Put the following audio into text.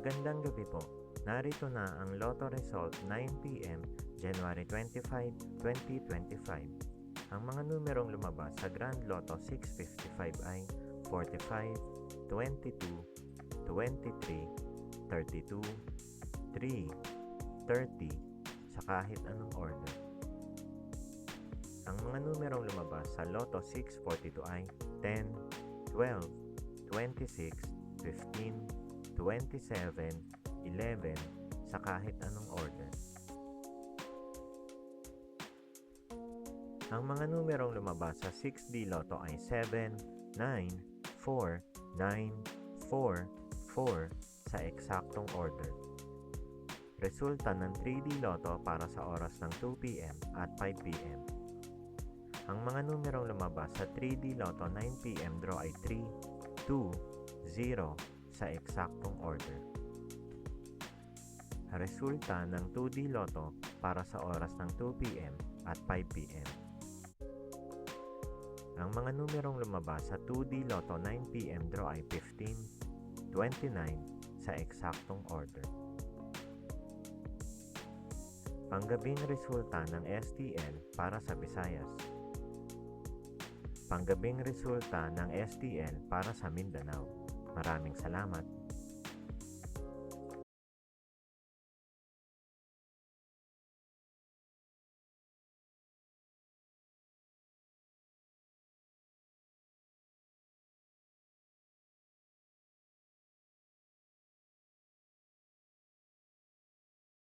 Magandang gabi po. Narito na ang Lotto Result 9 p.m. January 25, 2025. Ang mga numerong lumabas sa Grand Lotto 655 ay 45, 22, 23, 32, 3, 30 sa kahit anong order. Ang mga numerong lumabas sa Lotto 642 ay 10, 12, 26, 15, 27, 11 sa kahit anong order. Ang mga numerong lumabas sa 6D Lotto ay 7, 9, 4, 9, 4, 4 sa eksaktong order. Resulta ng 3D Lotto para sa oras ng 2 p.m. at 5 p.m. Ang mga numerong lumabas sa 3D Lotto 9 p.m. draw ay 3, 2, 0 sa eksaktong order. Resulta ng 2D Lotto para sa oras ng 2 p.m. at 5 p.m. Ang mga numerong lumabas sa 2D Lotto 9 p.m. draw ay 15, 29 sa eksaktong order. Panggabing resulta ng STL para sa Visayas. Panggabing resulta ng STL para sa Mindanao. Maraming salamat.